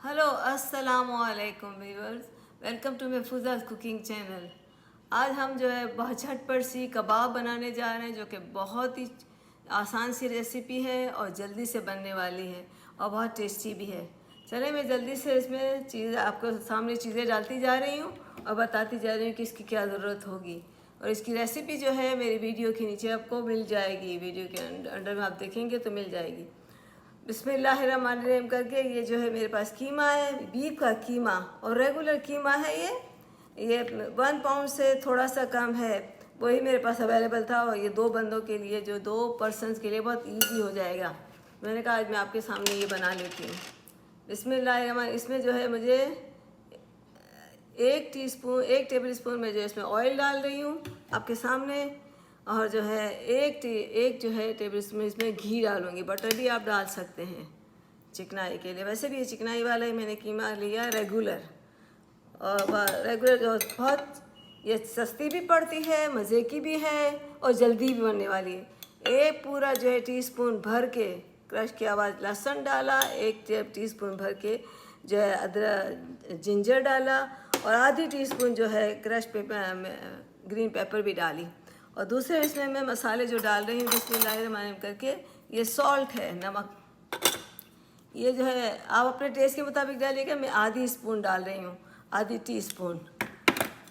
Hello अस्सलामु अलैकुम viewers, welcome to Mahfuza's cooking channel. आज हम जो है बहुत झटपट सी कबाब बनाने जा रहे हैं, जो कि बहुत ही आसान सी रेसिपी है और जल्दी से बनने वाली है और बहुत टेस्टी भी है। चले मैं जल्दी से इसमें चीज़ आपको सामने चीज़ें डालती जा रही हूँ और बताती जा रही हूँ कि इसकी क्या ज़रूरत होगी। और इसकी रेसिपी जो है मेरी वीडियो के नीचे आपको मिल जाएगी, वीडियो के अंडर में आप देखेंगे तो मिल जाएगी। बिस्मिल्लाहिर्रहमानिर्रहीम करके ये जो है मेरे पास कीमा है, बीफ का कीमा और रेगुलर कीमा है। ये 1 पाउंड से थोड़ा सा कम है, वही मेरे पास अवेलेबल था और ये 2 बंदों के लिए, जो 2 पर्सनस के लिए बहुत इजी हो जाएगा। मैंने कहा आज मैं आपके सामने ये बना लेती हूँ। बिस्मिल्लाहिर्रहमान, इसमें जो है मुझे 1 टेबल स्पून में जो है इसमें ऑयल डाल रही हूँ आपके सामने। और जो है एक जो है टेबल स्पून इसमें घी डालूँगी। बटर भी आप डाल सकते हैं चिकनाई के लिए, वैसे भी ये चिकनाई वाला ही मैंने कीमा लिया रेगुलर। और रेगुलर जो बहुत ये सस्ती भी पड़ती है, मज़े की भी है और जल्दी भी बनने वाली है। एक पूरा जो है टीस्पून भर के क्रश किया हुआ लहसुन डाला, 1 टीस्पून भर के जो है अदरक जिंजर डाला और आधी टीस्पून जो है क्रश ग्रीन पेपर भी डाली। और दूसरे इसमें मैं मसाले जो डाल रही हूँ बिस्मिल्लाहिर्रहमानिर्रहीम करके, ये सॉल्ट है, नमक। ये जो है आप अपने टेस्ट के मुताबिक डालिएगा। मैं आधी स्पून डाल रही हूँ, आधी टीस्पून।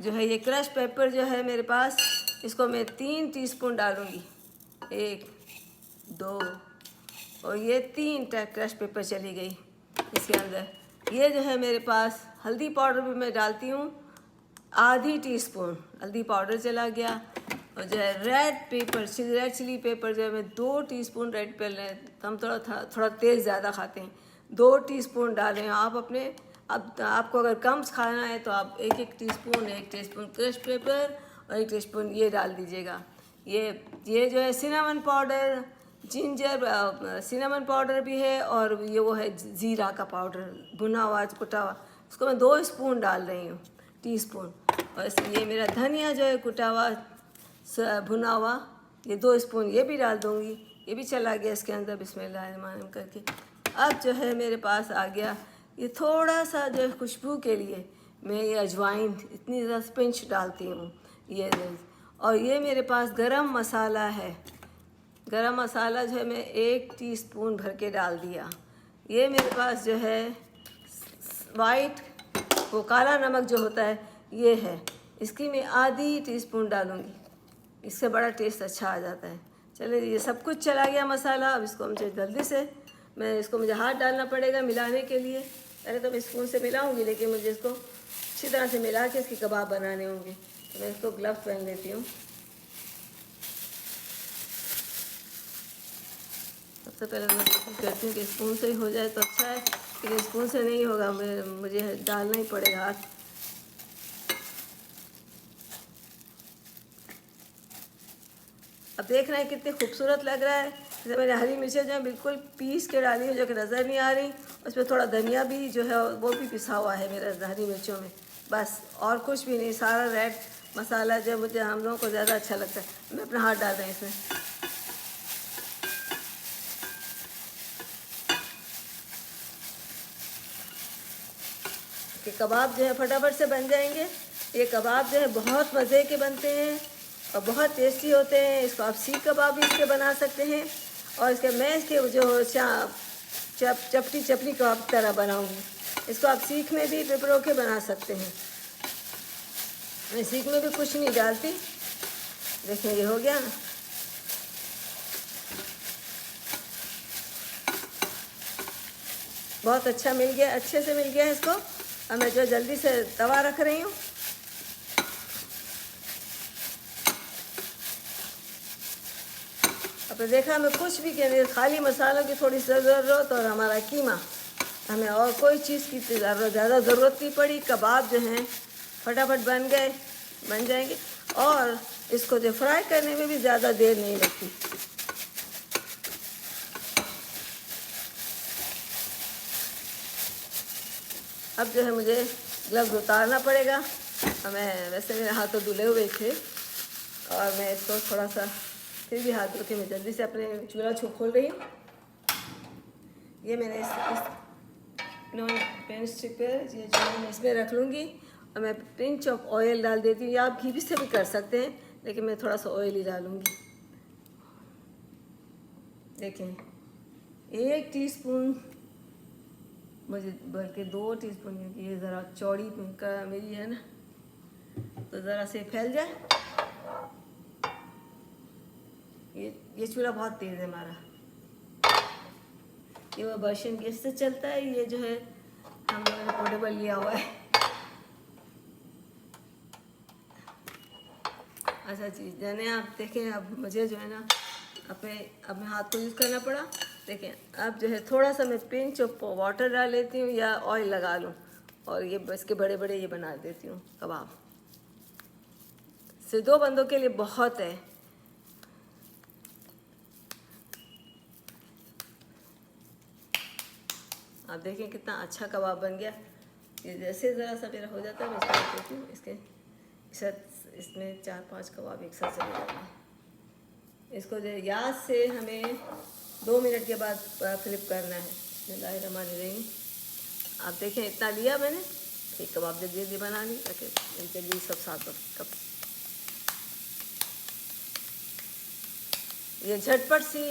जो है ये क्रश पेपर जो है मेरे पास, इसको मैं 3 टीस्पून डालूँगी। 1 2 और ये 3 क्रश पेपर चली गई इसके अंदर। ये जो है मेरे पास हल्दी पाउडर भी मैं डालती हूँ, आधी टीस्पून हल्दी पाउडर चला गया। और जो है रेड चिली पेपर जो है मैं 2 टीस्पून रेड पेपर, हम थोड़ा तेज़ ज़्यादा खाते हैं, 2 टीस्पून डालें आप अपने। अब आपको अगर कम खाना है तो आप 1 टीस्पून क्रश पेपर और 1 टीस्पून ये डाल दीजिएगा। ये जो है सिनेमन पाउडर, सिनेमन पाउडर भी है और ये वो है ज़ीरा का पाउडर, भुना हुआ कुटा हुआ, उसको मैं 2 स्पून डाल रही हूँ, टीस्पून। और ये मेरा धनिया जो है कुटा हुआ भुना हुआ, ये 2 स्पून ये भी डाल दूँगी। ये भी चला गया इसके अंदर बिस्मिल्लाहिर्रहमानिर्रहीम करके। अब जो है मेरे पास आ गया ये थोड़ा सा जो है खुशबू के लिए मैं ये अजवाइन इतनी ज़्यादा पिंच डालती हूँ ये। और ये मेरे पास गरम मसाला है, गरम मसाला जो है मैं 1 टीस्पून भर के डाल दिया। ये मेरे पास जो है वाइट वो काला नमक जो होता है ये है, इसकी मैं आधी टीस्पून डालूँगी, इससे बड़ा टेस्ट अच्छा आ जाता है। चलिए ये सब कुछ चला गया मसाला। अब इसको मुझे जल्दी से मुझे हाथ डालना पड़ेगा मिलाने के लिए। पहले तो मैं स्पून से मिलाऊंगी, लेकिन मुझे इसको अच्छी तरह से मिला के इसके कबाब बनाने होंगे, तो मैं इसको ग्लव्स पहन लेती हूँ। सबसे पहले मैं कोशिश करती हूँ कि स्पून से ही हो जाए तो अच्छा है, लेकिन स्पून से नहीं होगा, मुझे डालना ही पड़ेगा हाथ। अब देख रहे हैं कितनी खूबसूरत लग रहा है। जैसे मैंने हरी मिर्चें जो है बिल्कुल पीस के डाली है, जो कि नज़र नहीं आ रही। उसमें थोड़ा धनिया भी जो है वो भी पिसा हुआ है मेरा हरी मिर्चों में, बस और कुछ भी नहीं। सारा रेड मसाला जो मुझे हम लोगों को ज़्यादा अच्छा लगता है। मैं अपना हाथ डाल रही हूँ इसमें। कि कबाब जो है फटाफट से बन जाएंगे। ये कबाब जो है बहुत मज़े के बनते हैं और बहुत टेस्टी होते हैं। इसको आप सीख कबाब भी इसके बना सकते हैं, और इसके मैं इसके जो चपटी कबाब की तरह बनाऊंगी। इसको आप सीख में भी पिपरो के बना सकते हैं। मैं सीख में भी कुछ नहीं डालती। देखिए ये हो गया ना। बहुत अच्छा मिल गया, अच्छे से मिल गया है इसको। अब मैं जो जल्दी से तवा रख रही हूँ। अब देखा हमें कुछ भी कहने, खाली मसालों की थोड़ी सी ज़रूरत और हमारा कीमा, हमें और कोई चीज़ की ज़्यादा ज़रूरत नहीं पड़ी। कबाब जो हैं फटाफट बन जाएंगे और इसको जो फ्राई करने में भी ज़्यादा देर नहीं लगती। अब जो है मुझे ग्लव्स उतारना पड़ेगा। वैसे मेरे हाथ तो धुले हुए थे और मैं इसको थोड़ा सा फिर भी हाथ धो के मैं जल्दी से अपने चूल्हा खोल रही हूँ। ये मैंने नॉन पेन स्टिक पर ये जो है मैं इसमें रख लूँगी और मैं पिंच ऑफ ऑयल डाल देती हूँ, या आप घी भी से भी कर सकते हैं, लेकिन मैं थोड़ा सा ऑयल ही डालूँगी। देखें 1 टीस्पून, मुझे बल्कि 2 टीस्पून, क्योंकि ये ज़रा चौड़ी का मेरी है ना, तो ज़रा से फैल जाए। ये चूल्हा बहुत तेज़ है हमारा, ये वो बर्शन गैस से चलता है। ये जो है हम लोगों ने पोर्टेबल लिया हुआ है। अच्छा चीज़ जाने आप देखें, अब मुझे जो है ना अपने हाथ को यूज़ करना पड़ा। देखें अब जो है थोड़ा सा मैं पिंच ऑफ वाटर डाल लेती हूँ या ऑयल लगा लूँ, और ये बस के बड़े बड़े ये बना देती हूँ कबाब। सिर्फ 2 बंदों के लिए बहुत है। आप देखें कितना अच्छा कबाब बन गया। ये जैसे ज़रा सा मेरा हो जाता है मैं इसको रख देती हूँ। इसमें 4-5 कबाब एक साथ चले जाते हैं। इसको जो याद से हमें 2 मिनट के बाद फ्लिप करना है। बिस्मिल्लाहिर्रहमानिर्रहीम। आप देखें इतना लिया मैंने, एक कबाब जल्दी बना ली, जल्दी सब साथ कब ये झटपट सी,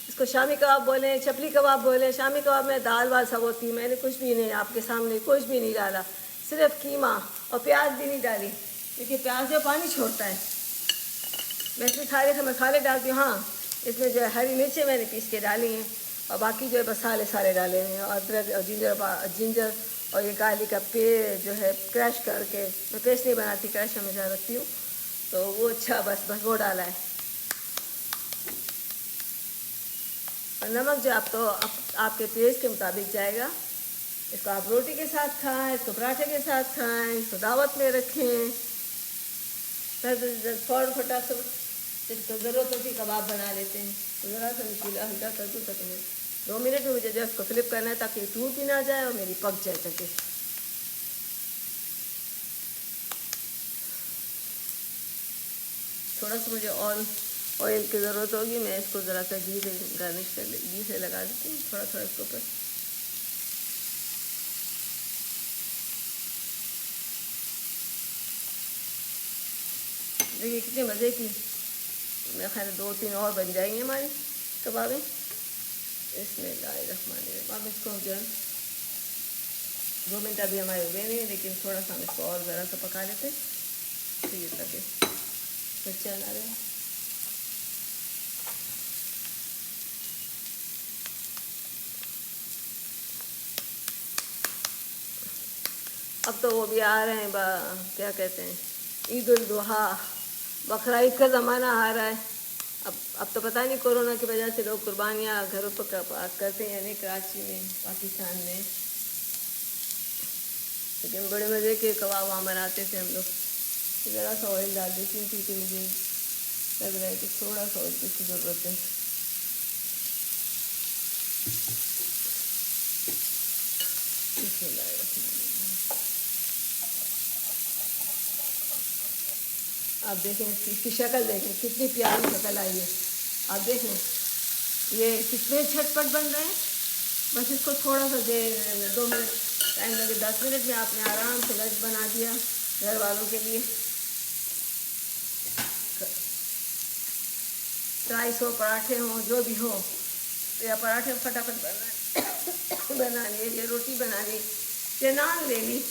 इसको शामी कबाब बोले, चपली कबाब बोले। शामी कबाब में दाल वाल सब होती है, मैंने कुछ भी नहीं, आपके सामने कुछ भी नहीं डाला, सिर्फ कीमा और प्याज भी नहीं डाली, क्योंकि प्याज जो पानी छोड़ता है। मैं इसमें सारे मसाले डालती हूँ। हाँ, इसमें जो है हरी मिर्चें मैंने पीस के डाली हैं, और बाकी जो है मसाले सारे डाले हैं, और अदरक और जिंजर और ये गार्लिक का जो है क्रश करके, मैं पेस्ट नहीं बनाती, क्रश हमेशा रखती हूँ, तो वो अच्छा बस वो डाला है। और नमक जो आपके टेस्ट के मुताबिक जाएगा। इसको आप रोटी के साथ खाएं, इसको पराठे के साथ खाएं, इसको दावत में रखें। फ़ौरन फटाक से इसको ज़रूरत होती कबाब बना लेते हैं, तो ज़रा सा चूल्हा हल्का कर दूँ तक में 2 मिनट में मुझे जो इसको फ्लिप करना है, ताकि टूट भी ना जाए और मेरी पक जाए सके। थोड़ा सा मुझे और ऑयल की ज़रूरत होगी, मैं इसको ज़रा सा घी से गार्निश कर घी से लगा देती हूँ थोड़ा थोड़ा इसके ऊपर। देखिए कितने मज़े की, मेरा ख्याल 2-3 और बन जाएंगे हमारी कबाबें। बिस्मिल्लाहिर्रहमानिर्रहीम। अब इसको जो है 2 मिनट अभी हमारे हुए नहीं, लेकिन थोड़ा सा हम इसको और ज़रा सा पका लेते, तो ये ताकि कच्चा ना रहे। अब तो वो भी आ रहे हैं, क्या कहते हैं, ईद उल जुहा, बकरा ईद का ज़माना आ रहा है। अब तो पता नहीं कोरोना की वजह से लोग कुर्बानियाँ घरों पर करते हैं, यानी कराची में, पाकिस्तान में, लेकिन बड़े मज़े के कबाब वहाँ बनाते थे हम लोग। ज़रा सा ऑयल डाल देती हूँ, क्योंकि मुझे लग रहा है कि थोड़ा सा ऑयल की ज़रूरत है। आप देखें इसकी शक्ल, देखें कितनी प्यारी शक्ल आई है। आप देखें ये कितने झटपट बन रहे हैं। बस इसको थोड़ा सा 2 मिनट टाइम लगे, 10 मिनट में आपने आराम से लंच बना दिया घर वालों के लिए। 250 पराठे हों, जो भी हो, या पराठे फटाफट बना लिए, या रोटी बना ली, या नान ले ली।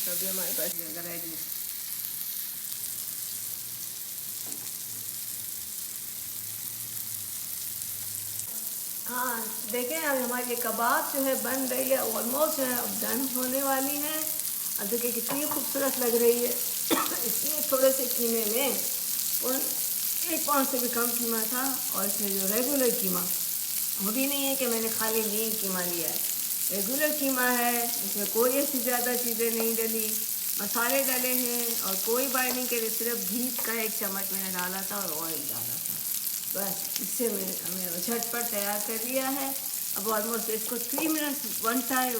अभी हमारे पास रेडी है। हाँ देखें, अब हमारी ये कबाब जो है बन रही है, ऑलमोस्ट जो है अब डन होने वाली है। अब देखिए कितनी खूबसूरत लग रही है। इसमें थोड़े से कीमे में 1 पाउंड से भी कम कीमा था, और इसमें जो रेगुलर कीमा, वो भी नहीं है कि मैंने खाली लीन कीमा लिया है, रेगुलर कीमा है। इसमें कोई ऐसी ज़्यादा चीज़ें नहीं डली, मसाले डले हैं, और कोई बाइंडिंग के लिए सिर्फ घी का 1 चम्मच मैंने डाला था और ऑयल डाला था, बस इससे हमने झटपट तैयार कर लिया है। अब ऑलमोस्ट इसको 3 मिनट वन साइड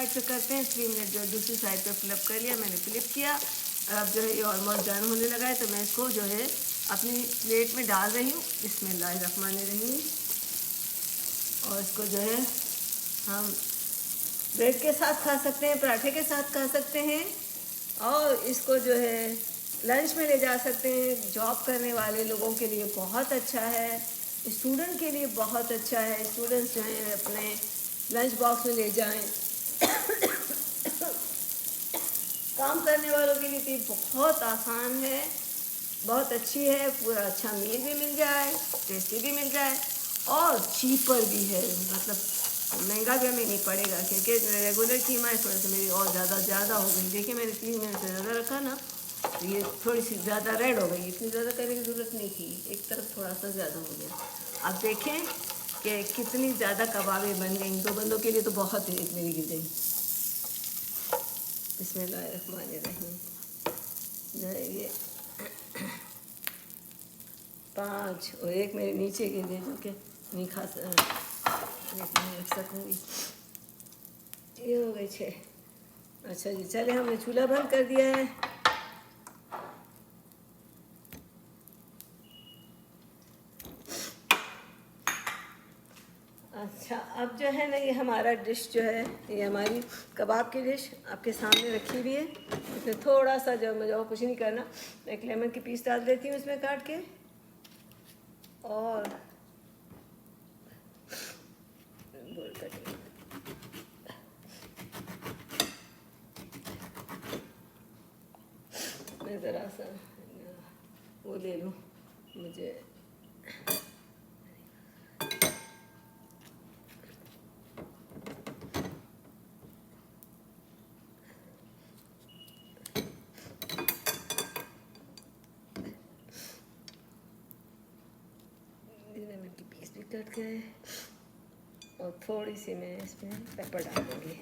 पे करते हैं, 3 मिनट जो है दूसरी साइड पे फ्लिप कर लिया, मैंने फ्लिप किया। और अब जो है ये ऑलमोस्ट डन होने लगा है, तो मैं इसको जो है अपनी प्लेट में डाल रही हूँ। बिस्मिल्लाहिर्रहमानिर्रहीम। और इसको जो है हम ब्रेड के साथ खा सकते हैं, पराठे के साथ खा सकते हैं, और इसको जो है लंच में ले जा सकते हैं। जॉब करने वाले लोगों के लिए बहुत अच्छा है, स्टूडेंट के लिए बहुत अच्छा है। स्टूडेंट्स जो हैं अपने लंच बॉक्स में ले जाएं। काम करने वालों के लिए तो ये बहुत आसान है, बहुत अच्छी है। पूरा अच्छा मील भी मिल जाए, टेस्टी भी मिल जाए, और चीपर भी है, मतलब महंगा भी हमें नहीं पड़ेगा, क्योंकि रेगुलर कीमा इस वजह से मेरी और ज़्यादा हो गई। देखिए मैंने 3 मिनट से ज़्यादा रखा ना, तो ये थोड़ी सी ज़्यादा रेड हो गई। इतनी ज़्यादा करने की ज़रूरत नहीं थी, एक तरफ थोड़ा सा ज़्यादा हो गया। आप देखें कि कितनी ज़्यादा कबाबें बन गई। 2 बंदों के लिए तो बहुत है, एक मेरी गिर गई। बिस्मिल्लाहिर्रहमानिर्रहीम। जो है ये 5 और एक मेरे नीचे गिर गए, जो कि नहीं रख सकूँगी। ये हो गई 6। अच्छा जी, चले हमने चूल्हा बंद कर दिया है। अच्छा, अब जो है ना ये हमारा डिश जो है, ये हमारी कबाब की डिश आपके सामने रखी हुई है। इसमें थोड़ा सा जो मुझे कुछ नहीं करना, एक लेमन की पीस डाल देती हूँ इसमें काट के, और मैं ज़रा सा वो ले लूँ, मुझे लेमन की पीस भी कट गए, और थोड़ी सी मैं इसमें पेपर डाल दूँगी।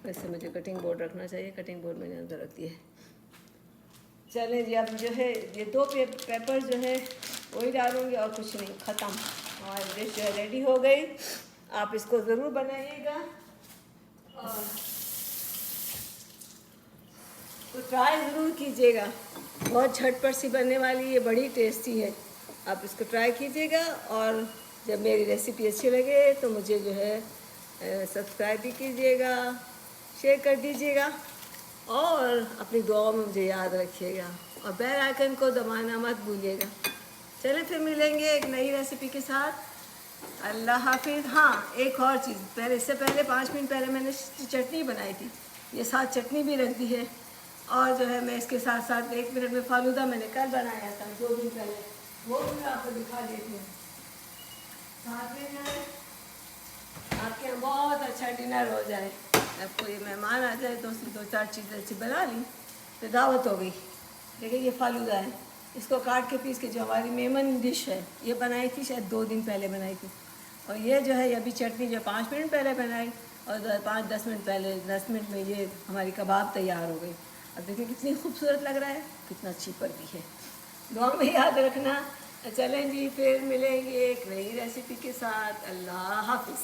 वैसे मुझे कटिंग बोर्ड रखना चाहिए, कटिंग बोर्ड मैंने अंदर रख दिया है। चलें जी, अब जो है ये 2 पेपर जो है वही डालूँगी, और कुछ नहीं, ख़त्म। हमारी डिश जो है रेडी हो गई। आप इसको ज़रूर बनाइएगा, और तो ट्राई ज़रूर कीजिएगा। बहुत झटपट सी बनने वाली, ये बड़ी टेस्टी है। आप इसको ट्राई कीजिएगा, और जब मेरी रेसिपी अच्छी लगे तो मुझे जो है सब्सक्राइब भी कीजिएगा, शेयर कर दीजिएगा, और अपनी दुआओं में मुझे याद रखिएगा, और बेल आइकन को दबाना मत भूलिएगा। चलें फिर मिलेंगे एक नई रेसिपी के साथ। अल्लाह हाफिज़। हाँ, एक और चीज़, पहले इससे पहले 5 मिनट पहले मैंने चटनी बनाई थी, ये साथ चटनी भी रख दी है। और जो है मैं इसके साथ साथ 1 मिनट में फालूदा मैंने कल बनाया था 2 दिन पहले, वो भी मैं आपको दिखा देती हूँ। साथ में जो है आपके यहाँ बहुत अच्छा डिनर हो जाए। आपको ये मेहमान आ जाए तो उसकी 2-4 चीज़ें अच्छी बना ली तो दावत हो गई। देखिए ये फालूदा है, इसको काट के पीस के, जो हमारी मेमन डिश है, ये बनाई थी शायद 2 दिन पहले बनाई थी। और ये जो है अभी चटनी जो 5 मिनट पहले बनाई, और 5-10 मिनट पहले, 10 मिनट में ये हमारी कबाब तैयार हो गई। अब देखिए कितनी खूबसूरत लग रहा है, कितना चीपर भी है। दुआ में याद रखना। चलें जी, फिर मिलेंगे एक नई रेसिपी के साथ। अल्लाह हाफिज़।